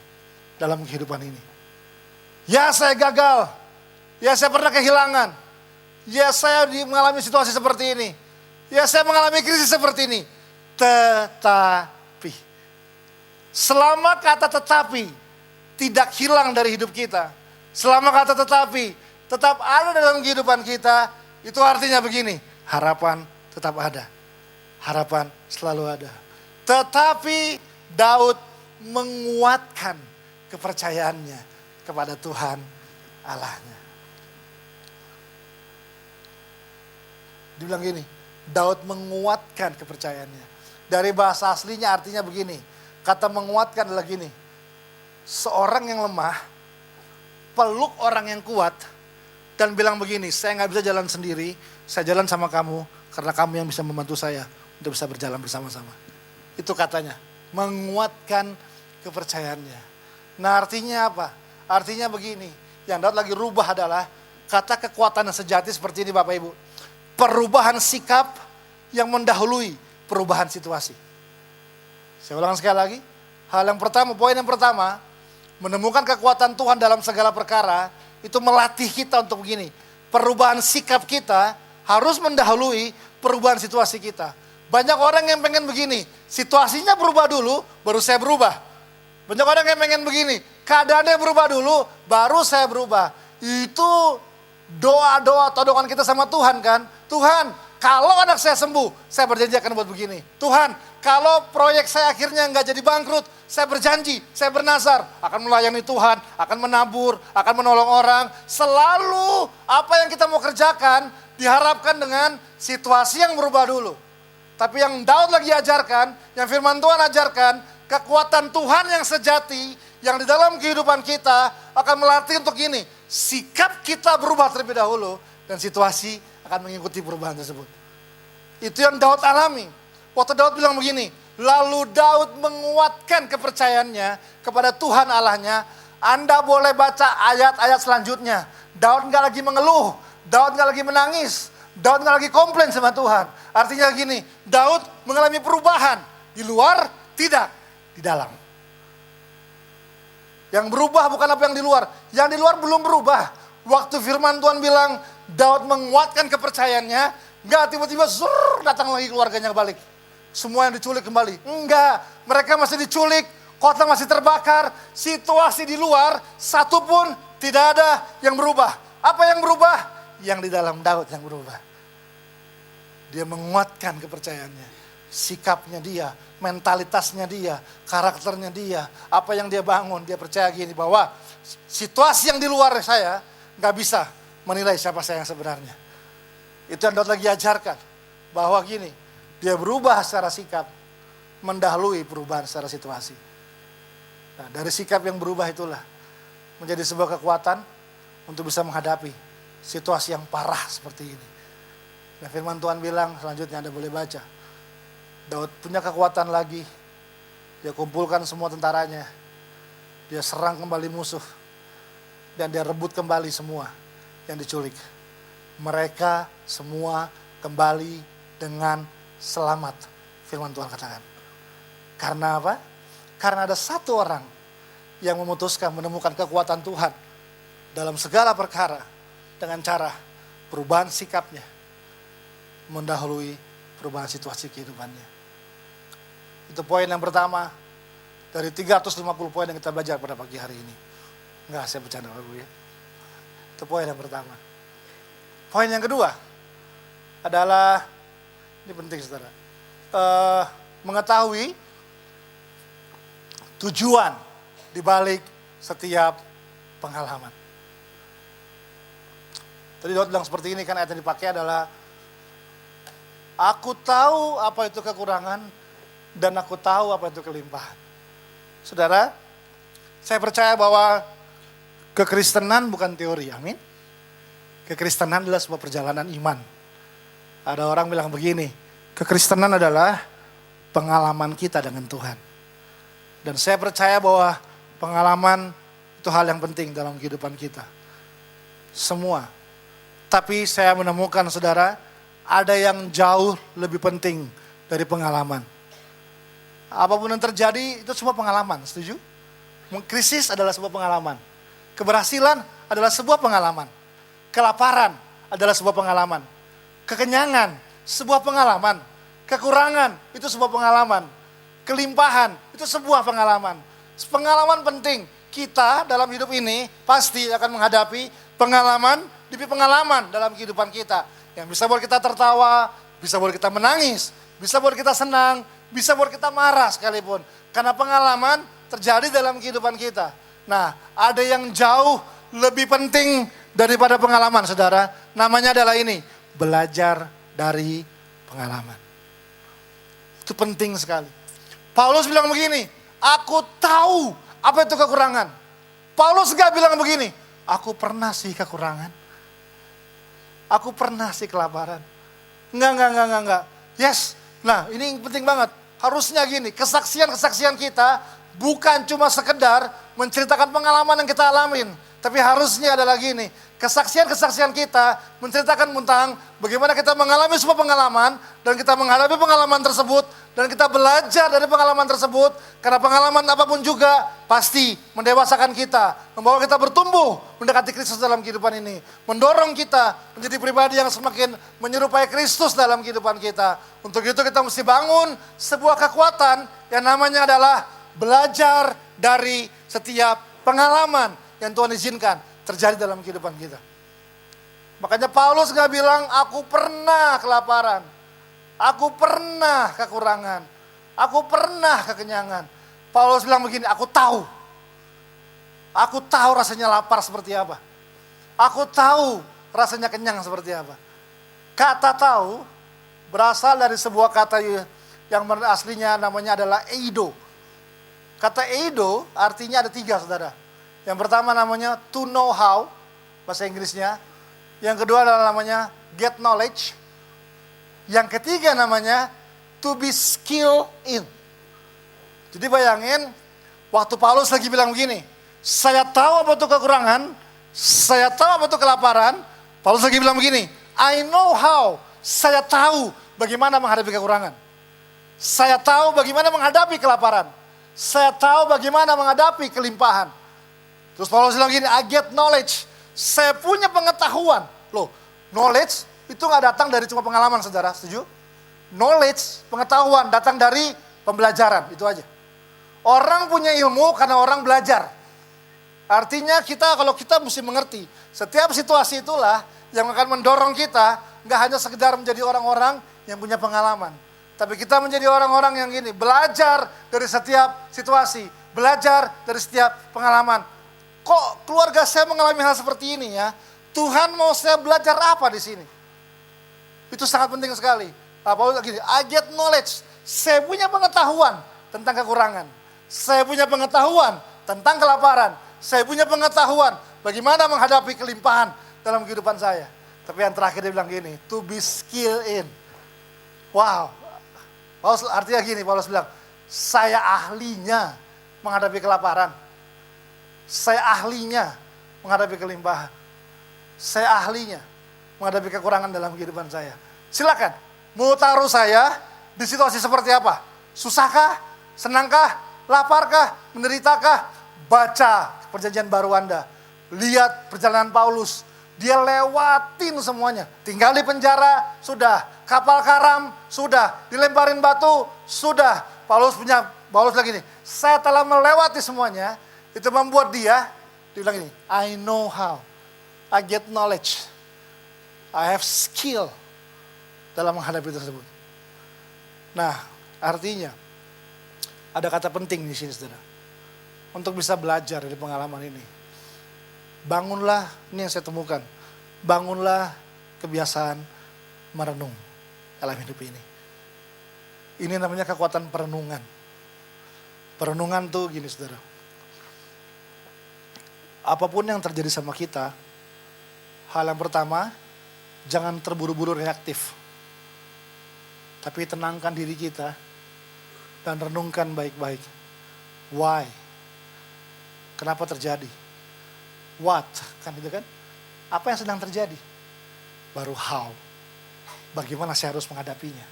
dalam kehidupan ini. Ya saya gagal. Ya saya pernah kehilangan. Ya saya mengalami situasi seperti ini. Ya saya mengalami krisis seperti ini. Tetapi. Selama kata tetapi tidak hilang dari hidup kita. Selama kata tetapi tetap ada dalam kehidupan kita. Itu artinya begini. Harapan tetap ada. Harapan selalu ada. Tetapi Daud menguatkan kepercayaannya kepada Tuhan Allahnya. Dibilang gini, Daud menguatkan kepercayaannya. Dari bahasa aslinya artinya begini, kata menguatkan adalah gini, seorang yang lemah, peluk orang yang kuat, dan bilang begini, saya gak bisa jalan sendiri, saya jalan sama kamu, karena kamu yang bisa membantu saya untuk bisa berjalan bersama-sama. Itu katanya, menguatkan kepercayaannya. Nah artinya apa? Artinya begini, yang Daud lagi rubah adalah kata kekuatan yang sejati seperti ini Bapak Ibu. Perubahan sikap yang mendahului perubahan situasi. Saya ulang sekali lagi, poin yang pertama, menemukan kekuatan Tuhan dalam segala perkara, itu melatih kita untuk begini. Perubahan sikap kita harus mendahului perubahan situasi kita. Banyak orang yang pengen begini, situasinya berubah dulu, baru saya berubah. Banyak orang yang pengen begini, keadaannya berubah dulu, baru saya berubah. Itu doa-doa atau doa kita sama Tuhan kan. Tuhan, kalau anak saya sembuh, saya berjanji akan buat begini. Tuhan, kalau proyek saya akhirnya nggak jadi bangkrut, saya berjanji, saya bernazar, akan melayani Tuhan, akan menabur, akan menolong orang. Selalu apa yang kita mau kerjakan, diharapkan dengan situasi yang berubah dulu. Tapi yang Daud lagi ajarkan, yang firman Tuhan ajarkan, kekuatan Tuhan yang sejati, yang di dalam kehidupan kita akan melatih untuk ini. Sikap kita berubah terlebih dahulu, dan situasi akan mengikuti perubahan tersebut. Itu yang Daud alami. Waktu Daud bilang begini, lalu Daud menguatkan kepercayaannya kepada Tuhan Allahnya. Anda boleh baca ayat-ayat selanjutnya. Daud gak lagi mengeluh, Daud gak lagi menangis, Daud gak lagi komplain sama Tuhan. Artinya gini, Daud mengalami perubahan. Di luar, tidak. Di dalam. Yang berubah bukan apa yang di luar. Yang di luar belum berubah. Waktu firman Tuhan bilang, Daud menguatkan kepercayaannya. Enggak, tiba-tiba datang lagi keluarganya balik. Semua yang diculik kembali. Enggak, mereka masih diculik. Kota masih terbakar. Situasi di luar, satu pun tidak ada yang berubah. Apa yang berubah? Yang di dalam Daud yang berubah. Dia menguatkan kepercayaannya, sikapnya dia, mentalitasnya dia, karakternya dia, apa yang dia bangun, dia percaya gini bahwa situasi yang di luar saya gak bisa menilai siapa saya yang sebenarnya. Itu yang Daud lagi ajarkan, bahwa gini, dia berubah secara sikap, mendahului perubahan secara situasi. Nah, dari sikap yang berubah itulah, menjadi sebuah kekuatan untuk bisa menghadapi situasi yang parah seperti ini. Nah, firman Tuhan bilang, selanjutnya Anda boleh baca. Daud punya kekuatan lagi. Dia kumpulkan semua tentaranya. Dia serang kembali musuh. Dan dia rebut kembali semua yang diculik. Mereka semua kembali dengan selamat. Firman Tuhan katakan. Karena apa? Karena ada satu orang yang memutuskan menemukan kekuatan Tuhan dalam segala perkara dengan cara perubahan sikapnya mendahului perubahan situasi kehidupannya. Itu poin yang pertama dari 350 poin yang kita belajar pada pagi hari ini. Enggak, saya bercanda Bapak Ibu ya. Itu poin yang pertama. Poin yang kedua adalah, ini penting saudara, mengetahui tujuan di balik setiap pengalaman. Tadi Daud bilang seperti ini kan, ayat yang dipakai adalah Aku tahu apa itu kekurangan dan aku tahu apa itu kelimpahan. Saudara, saya percaya bahwa kekristenan bukan teori, amin. Kekristenan adalah sebuah perjalanan iman. Ada orang bilang begini, kekristenan adalah pengalaman kita dengan Tuhan. Dan saya percaya bahwa pengalaman itu hal yang penting dalam kehidupan kita. Semua. Tapi saya menemukan saudara, ada yang jauh lebih penting dari pengalaman. Apapun yang terjadi itu semua pengalaman, setuju? Krisis adalah sebuah pengalaman. Keberhasilan adalah sebuah pengalaman. Kelaparan adalah sebuah pengalaman. Kekenyangan, sebuah pengalaman. Kekurangan, itu sebuah pengalaman. Kelimpahan, itu sebuah pengalaman. Pengalaman penting. Kita dalam hidup ini pasti akan menghadapi pengalaman demi pengalaman dalam kehidupan kita. Yang bisa buat kita tertawa, bisa buat kita menangis, bisa buat kita senang, bisa buat kita marah sekalipun. Karena pengalaman terjadi dalam kehidupan kita. Nah, ada yang jauh lebih penting daripada pengalaman, saudara. Namanya adalah ini, belajar dari pengalaman. Itu penting sekali. Paulus bilang begini, aku tahu apa itu kekurangan. Paulus gak bilang begini, aku pernah sih kekurangan. Aku pernah sih kelaparan. Enggak. Yes, nah ini penting banget. Harusnya gini, kesaksian-kesaksian kita bukan cuma sekedar menceritakan pengalaman yang kita alamin. Tapi harusnya adalah gini, kesaksian-kesaksian kita menceritakan tentang bagaimana kita mengalami sebuah pengalaman dan kita menghadapi pengalaman tersebut dan kita belajar dari pengalaman tersebut karena pengalaman apapun juga pasti mendewasakan kita, membawa kita bertumbuh mendekati Kristus dalam kehidupan ini, mendorong kita menjadi pribadi yang semakin menyerupai Kristus dalam kehidupan kita. Untuk itu kita mesti bangun sebuah kekuatan yang namanya adalah belajar dari setiap pengalaman yang Tuhan izinkan terjadi dalam kehidupan kita. Makanya Paulus gak bilang, aku pernah kelaparan, aku pernah kekurangan, aku pernah kekenyangan. Paulus bilang begini, aku tahu rasanya lapar seperti apa. Aku tahu rasanya kenyang seperti apa. Kata tahu berasal dari sebuah kata yang aslinya namanya adalah eido. Kata eido artinya ada 3, saudara. Yang pertama namanya to know how, bahasa Inggrisnya. Yang kedua adalah namanya get knowledge. Yang ketiga namanya to be skilled in. Jadi bayangin, waktu Paulus lagi bilang begini, saya tahu apa itu kekurangan, saya tahu apa itu kelaparan. Paulus lagi bilang begini, I know how, saya tahu bagaimana menghadapi kekurangan. Saya tahu bagaimana menghadapi kelaparan. Saya tahu bagaimana menghadapi kelimpahan. Terus Paulus bilang gini, I get knowledge. Saya punya pengetahuan. Loh, knowledge itu gak datang dari cuma pengalaman, saudara, setuju? Knowledge, pengetahuan datang dari pembelajaran, itu aja. Orang punya ilmu karena orang belajar. Artinya kalau kita mesti mengerti, setiap situasi itulah yang akan mendorong kita, gak hanya sekedar menjadi orang-orang yang punya pengalaman. Tapi kita menjadi orang-orang yang gini, belajar dari setiap situasi, belajar dari setiap pengalaman. Kok keluarga saya mengalami hal seperti ini ya? Tuhan mau saya belajar apa di sini? Itu sangat penting sekali. Paulus lagi, I get knowledge. Saya punya pengetahuan tentang kekurangan. Saya punya pengetahuan tentang kelaparan. Saya punya pengetahuan bagaimana menghadapi kelimpahan dalam kehidupan saya. Tapi yang terakhir dia bilang gini, to be skilled in. Wow. Paulus artinya gini, Paulus bilang, saya ahlinya menghadapi kelaparan. Saya ahlinya menghadapi kelimpahan. Saya ahlinya menghadapi kekurangan dalam kehidupan saya. Silakan, mau taruh saya di situasi seperti apa? Susahkah? Senangkah? Laparkah? Menderitakah? Baca perjanjian baru Anda. Lihat perjalanan Paulus. Dia lewatin semuanya. Tinggal di penjara, sudah. Kapal karam, sudah. Dilemparin batu, sudah. Paulus lagi nih. Saya telah melewati semuanya. Itu membuat dia bilang ini, I know how, I get knowledge, I have skill dalam menghadapi tersebut. Nah, artinya ada kata penting di sini, saudara. Untuk bisa belajar dari pengalaman ini, bangunlah, ini yang saya temukan, bangunlah kebiasaan merenung. dalam hidup ini. Ini namanya kekuatan perenungan. Perenungan tuh gini saudara. Apapun yang terjadi sama kita, hal yang pertama, jangan terburu-buru reaktif. Tapi tenangkan diri kita dan renungkan baik-baik. Why? Kenapa terjadi? What? Kan itu kan? Apa yang sedang terjadi? Baru how. Bagaimana saya harus menghadapinya?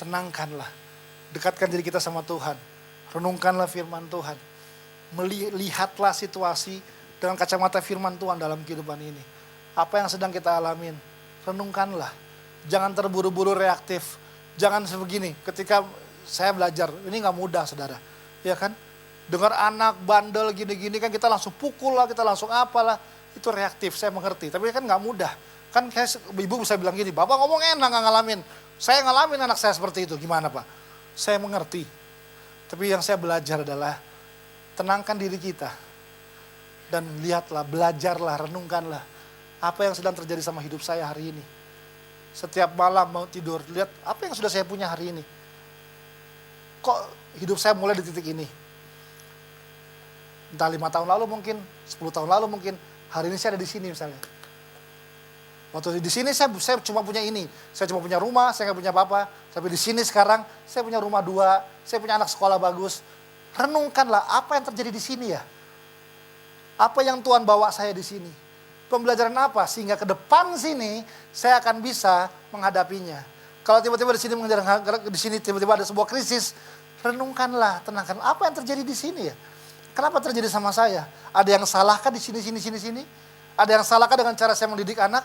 Tenangkanlah. Dekatkan diri kita sama Tuhan. Renungkanlah firman Tuhan. Melihatlah situasi dengan kacamata firman Tuhan dalam kehidupan ini. Apa yang sedang kita alamin? Renungkanlah. Jangan terburu-buru reaktif. Jangan sebegini. Ketika saya belajar, ini gak mudah saudara. Ya kan? Dengar anak bandel gini-gini kan kita langsung pukul lah, kita langsung apalah. Itu reaktif, saya mengerti. Tapi kan gak mudah. Kan ibu bisa bilang gini, Bapak ngomong enak gak ngalamin. Saya ngalamin anak saya seperti itu, gimana Pak? Saya mengerti. Tapi yang saya belajar adalah tenangkan diri kita. Dan lihatlah, belajarlah, renungkanlah. Apa yang sedang terjadi sama hidup saya hari ini. Setiap malam mau tidur, lihat apa yang sudah saya punya hari ini. Kok hidup saya mulai di titik ini? Entah 5 tahun lalu mungkin, 10 tahun lalu mungkin. Hari ini saya ada di sini misalnya. Waktu di sini saya cuma punya ini. Saya cuma punya rumah, saya nggak punya apa-apa. Tapi di sini sekarang saya punya rumah 2, saya punya anak sekolah bagus. Renungkanlah apa yang terjadi di sini ya. Apa yang Tuhan bawa saya di sini. Pembelajaran apa sehingga ke depan sini saya akan bisa menghadapinya. Kalau tiba-tiba di sini tiba-tiba ada sebuah krisis, renungkanlah, tenangkan apa yang terjadi di sini ya. Kenapa terjadi sama saya? Ada yang salahkah di sini? Ada yang salahkah dengan cara saya mendidik anak?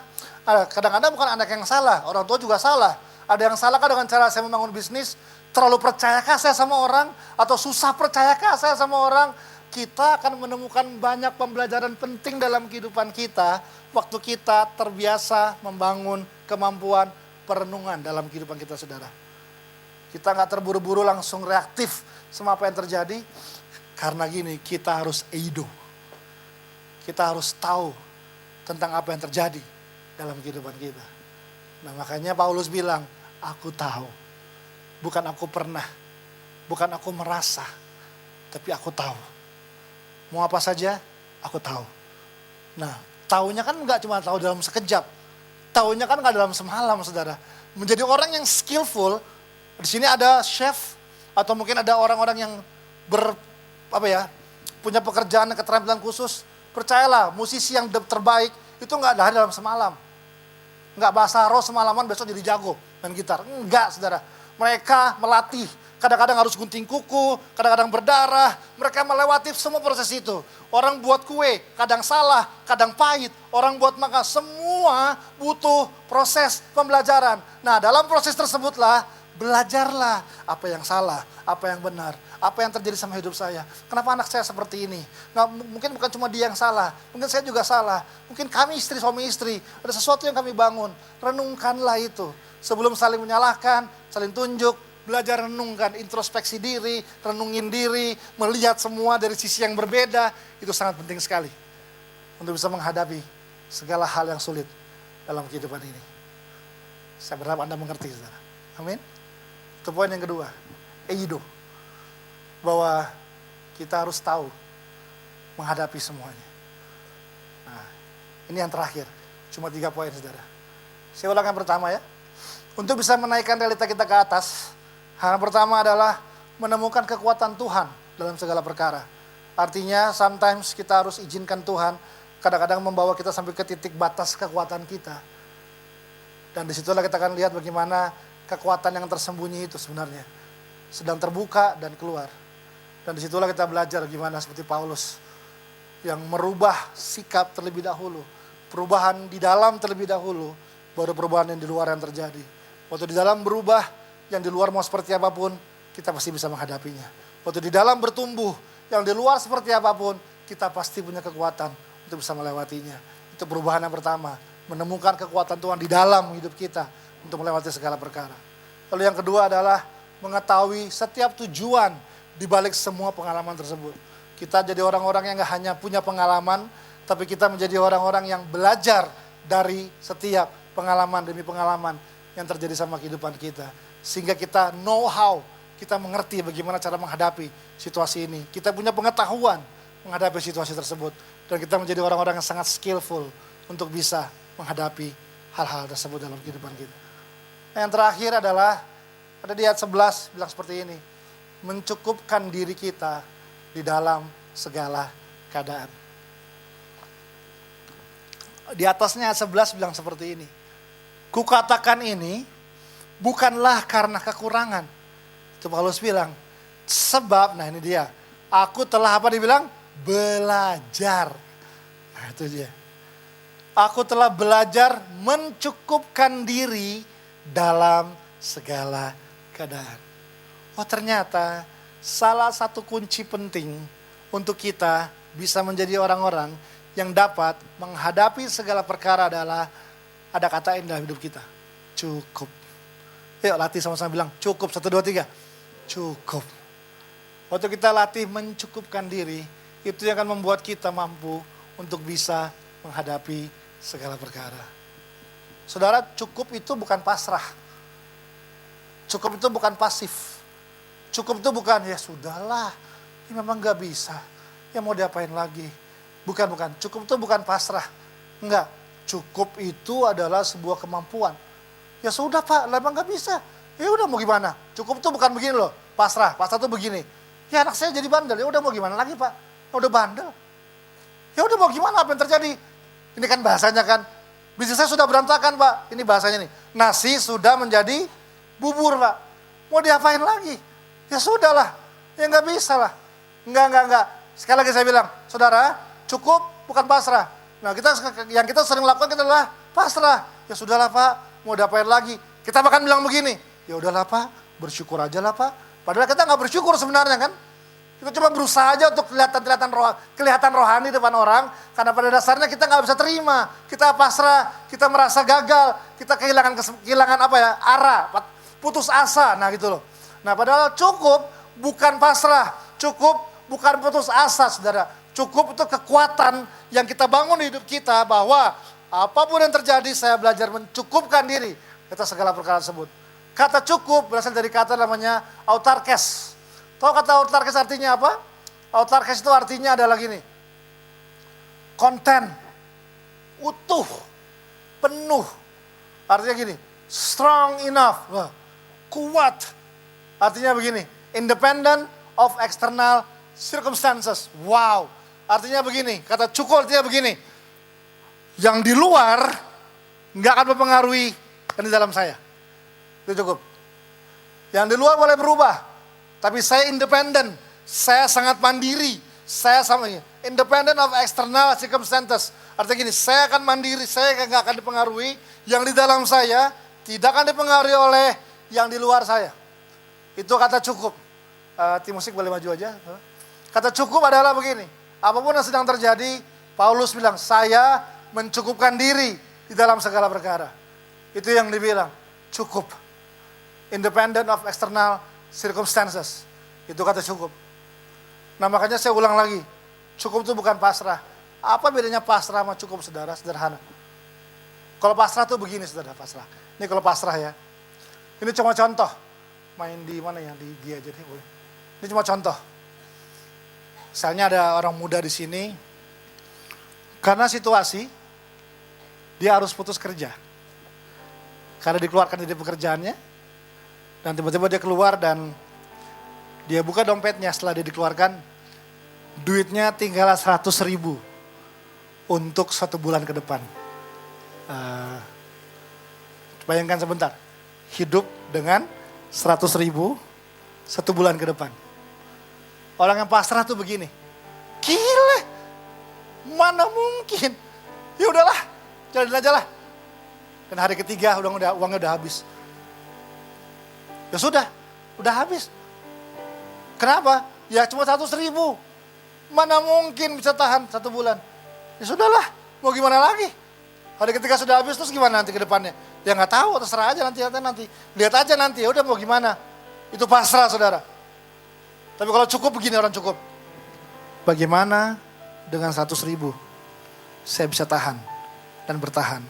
Kadang-kadang bukan anak yang salah, orang tua juga salah. Ada yang salahkah dengan cara saya membangun bisnis? Terlalu percayakah saya sama orang? Atau susah percayakah saya sama orang? Kita akan menemukan banyak pembelajaran penting dalam kehidupan kita. Waktu kita terbiasa membangun kemampuan perenungan dalam kehidupan kita saudara. Kita gak terburu-buru langsung reaktif sama apa yang terjadi. Karena gini, kita harus eido. Kita harus tahu tentang apa yang terjadi dalam kehidupan kita. Nah makanya Paulus bilang, aku tahu. Bukan aku pernah, bukan aku merasa, tapi aku tahu. Mau apa saja, aku tahu. Nah, tahunya kan gak cuma tahu dalam sekejap. Tahunya kan gak dalam semalam, saudara. Menjadi orang yang skillful, di sini ada chef, atau mungkin ada orang-orang yang punya pekerjaan dan keterampilan khusus. Percayalah, musisi yang terbaik itu nggak ada dalam semalam. Nggak bahasa roh semalaman besok jadi jago main gitar. Enggak, saudara. Mereka melatih. Kadang-kadang harus gunting kuku, kadang-kadang berdarah. Mereka melewati semua proses itu. Orang buat kue, kadang salah, kadang pahit. Orang buat makan, semua butuh proses pembelajaran. Nah, dalam proses tersebutlah, belajarlah apa yang salah, apa yang benar. Apa yang terjadi sama hidup saya? Kenapa anak saya seperti ini? Nah, mungkin bukan cuma dia yang salah, mungkin saya juga salah. Mungkin kami suami istri, ada sesuatu yang kami bangun. Renungkanlah itu. Sebelum saling menyalahkan, saling tunjuk, belajar renungkan, introspeksi diri, renungin diri, melihat semua dari sisi yang berbeda. Itu sangat penting sekali untuk bisa menghadapi segala hal yang sulit dalam kehidupan ini. Saya berharap Anda mengerti, saudara. Amin. Itu poin yang kedua, eido. Bahwa kita harus tahu menghadapi semuanya. Nah, ini yang terakhir. Cuma 3 poin, saudara. Saya ulang yang pertama ya. Untuk bisa menaikkan realita kita ke atas, hal yang pertama adalah menemukan kekuatan Tuhan dalam segala perkara. Artinya, sometimes kita harus izinkan Tuhan kadang-kadang membawa kita sampai ke titik batas kekuatan kita. Dan disitulah kita akan lihat bagaimana kekuatan yang tersembunyi itu sebenarnya sedang terbuka dan keluar. Dan disitulah kita belajar gimana seperti Paulus yang merubah sikap terlebih dahulu. Perubahan di dalam terlebih dahulu, baru perubahan yang di luar yang terjadi. Waktu di dalam berubah, yang di luar mau seperti apapun, kita pasti bisa menghadapinya. Waktu di dalam bertumbuh, yang di luar seperti apapun, kita pasti punya kekuatan untuk bisa melewatinya. Itu perubahan yang pertama, menemukan kekuatan Tuhan di dalam hidup kita untuk melewati segala perkara. Lalu yang kedua adalah mengetahui setiap tujuan di balik semua pengalaman tersebut. Kita jadi orang-orang yang gak hanya punya pengalaman, tapi kita menjadi orang-orang yang belajar dari setiap pengalaman demi pengalaman yang terjadi sama kehidupan kita. Sehingga kita know how, kita mengerti bagaimana cara menghadapi situasi ini. Kita punya pengetahuan menghadapi situasi tersebut. Dan kita menjadi orang-orang yang sangat skillful untuk bisa menghadapi hal-hal tersebut dalam kehidupan kita. Nah, yang terakhir adalah, ada di ayat 11 bilang seperti ini. Mencukupkan diri kita di dalam segala keadaan. Di atasnya ayat 11 bilang seperti ini. Kukatakan ini bukanlah karena kekurangan. Itu Paulus bilang. Sebab, nah ini dia. Aku telah apa dibilang? Belajar. Nah itu dia. Aku telah belajar mencukupkan diri dalam segala keadaan. Oh ternyata salah satu kunci penting untuk kita bisa menjadi orang-orang yang dapat menghadapi segala perkara adalah ada kata dalam hidup kita. Cukup. Yuk latih sama-sama bilang cukup. 1, 2, 3. Cukup. Waktu kita latih mencukupkan diri, itu yang akan membuat kita mampu untuk bisa menghadapi segala perkara. Saudara, cukup itu bukan pasrah. Cukup itu bukan pasif. Cukup itu bukan, ya sudahlah, ini memang gak bisa. Ya mau diapain lagi? Bukan. Cukup itu bukan pasrah. Enggak. Cukup itu adalah sebuah kemampuan. Ya sudah Pak, memang gak bisa. Ya udah mau gimana? Cukup itu bukan begini loh. Pasrah itu begini. Ya anak saya jadi bandel. Ya udah mau gimana lagi Pak? Udah bandel. Ya udah mau gimana, apa yang terjadi? Ini kan bahasanya kan. Bisnis saya sudah berantakan Pak. Ini bahasanya nih. Nasi sudah menjadi bubur Pak. Mau diapain lagi? Ya sudahlah. Ya nggak bisa lah. Enggak. Sekali lagi saya bilang, saudara, cukup bukan pasrah. Nah yang kita sering lakukan adalah pasrah. Ya sudahlah Pak, mau diapain lagi? Kita bahkan bilang begini, ya udahlah Pak, bersyukur aja lah Pak. Padahal kita nggak bersyukur sebenarnya kan. Kita cuma berusaha aja untuk kelihatan rohani depan orang. Karena pada dasarnya kita nggak bisa terima. Kita pasrah, kita merasa gagal. Kita kehilangan arah, putus asa. Nah gitu loh. Nah padahal cukup bukan pasrah. Cukup bukan putus asa saudara. Cukup itu kekuatan yang kita bangun di hidup kita. Bahwa apapun yang terjadi saya belajar mencukupkan diri. Kita segala perkara tersebut. Kata cukup berasal dari kata namanya autarkes. Tahu kata autarkes artinya apa? Autarkes itu artinya adalah gini. Konten, utuh, penuh. Artinya gini, strong enough, kuat. Artinya begini, independent of external circumstances. Wow, artinya begini, kata cukup artinya begini. Yang di luar nggak akan mempengaruhi yang di dalam saya. Itu cukup. Yang di luar boleh berubah. Tapi saya independen. Saya sangat mandiri. Saya sama independent of external circumstances. Artinya gini, saya akan mandiri. Saya nggak akan dipengaruhi. Yang di dalam saya tidak akan dipengaruhi oleh yang di luar saya. Itu kata cukup. Tim musik boleh maju aja. Kata cukup adalah begini. Apapun yang sedang terjadi, Paulus bilang, saya mencukupkan diri di dalam segala perkara. Itu yang dibilang, cukup. Independent of external circumstances. Itu kata cukup. Nah makanya saya ulang lagi. Cukup itu bukan pasrah. Apa bedanya pasrah sama cukup saudara? Sederhana. Kalau pasrah tuh begini saudara, pasrah. Ini kalau pasrah ya. Ini cuma contoh. Main di mana ya? Di dia aja deh boleh. Ini cuma contoh. Misalnya ada orang muda di sini. Karena situasi, dia harus putus kerja. Karena dikeluarkan dari pekerjaannya. Dan tiba-tiba dia keluar dan dia buka dompetnya setelah dia dikeluarkan. Duitnya tinggal 100.000 untuk 1 bulan ke depan. Bayangkan sebentar, hidup dengan 100.000 1 bulan ke depan. Orang yang pasrah tuh begini, gila, mana mungkin? Ya udahlah, jalanin aja lah. Dan hari ketiga uangnya udah habis. Ya sudah habis. Kenapa? Ya cuma 100.000. Mana mungkin bisa tahan 1 bulan? Ya sudahlah, mau gimana lagi? Hari ketika sudah habis terus gimana nanti ke depannya? Ya nggak tahu, terserah aja nanti. Lihat aja nanti, ya udah mau gimana? Itu pasrah saudara. Tapi kalau cukup begini orang cukup. Bagaimana dengan 100.000? Saya bisa tahan dan bertahan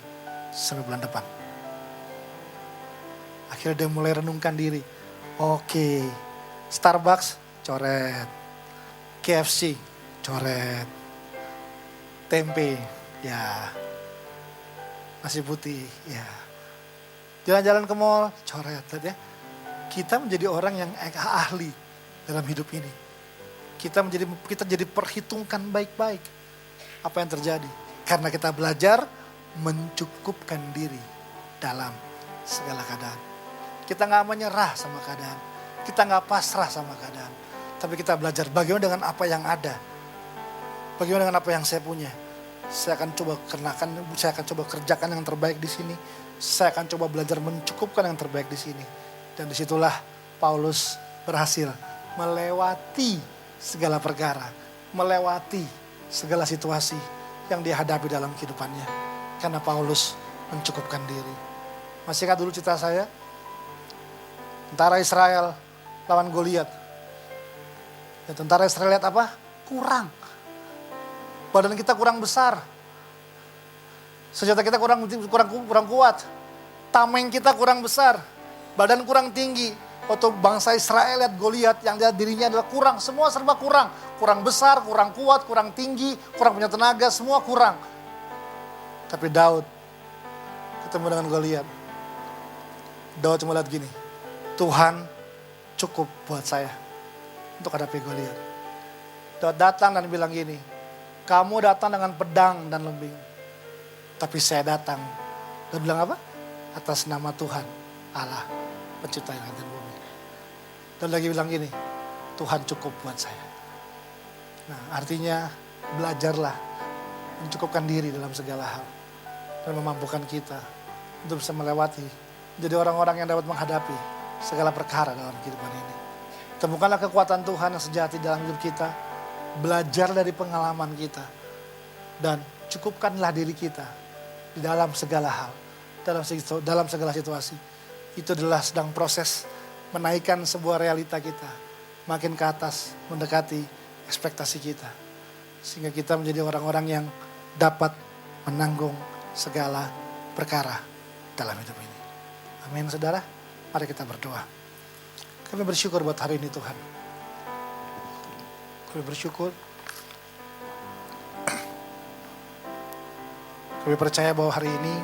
sampai bulan depan. Akhirnya dia mulai renungkan diri. Oke, Starbucks, coret. KFC, coret. Tempe, ya. Nasi putih, ya. Jalan-jalan ke mall, coret. Lihat ya. Kita menjadi orang yang ahli dalam hidup ini. Kita jadi perhitungkan baik-baik apa yang terjadi. Karena kita belajar mencukupkan diri dalam segala keadaan. Kita gak menyerah sama keadaan. Kita gak pasrah sama keadaan. Tapi kita belajar bagaimana dengan apa yang ada. Bagaimana dengan apa yang saya punya. Saya akan coba kerjakan yang terbaik di sini. Saya akan coba belajar mencukupkan yang terbaik di sini. Dan disitulah Paulus berhasil melewati segala perkara. Melewati segala situasi yang dihadapi dalam kehidupannya. Karena Paulus mencukupkan diri. Masih ingat dulu cerita saya? Tentara Israel lawan Goliat. Ya, tentara Israel lihat apa? Kurang. Badan kita kurang besar. Senjata kita kurang kuat. Tameng kita kurang besar. Badan kurang tinggi. Waktu bangsa Israel lihat Goliat yang dia dirinya adalah kurang. Semua serba kurang. Kurang besar, kurang kuat, kurang tinggi, kurang punya tenaga, semua kurang. Tapi Daud ketemu dengan Goliat. Daud cuma lihat gini. Tuhan cukup buat saya untuk hadapi Goliat. Daud datang dan bilang gini, kamu datang dengan pedang dan lembing, tapi saya datang dan bilang apa? Atas nama Tuhan Allah pencipta langit dan bumi. Dan lagi bilang gini, Tuhan cukup buat saya. Nah, artinya belajarlah mencukupkan diri dalam segala hal dan memampukan kita untuk bisa melewati, jadi orang-orang yang dapat menghadapi segala perkara dalam kehidupan ini. Temukanlah kekuatan Tuhan yang sejati dalam hidup kita. Belajar dari pengalaman kita. Dan cukupkanlah diri kita di dalam segala hal. Dalam segala situasi. Itu adalah sedang proses menaikkan sebuah realita kita. Makin ke atas mendekati ekspektasi kita. Sehingga kita menjadi orang-orang yang dapat menanggung segala perkara dalam hidup ini. Amin, saudara. Mari kita berdoa. Kami bersyukur buat hari ini Tuhan. Kami bersyukur. Kami percaya bahwa hari ini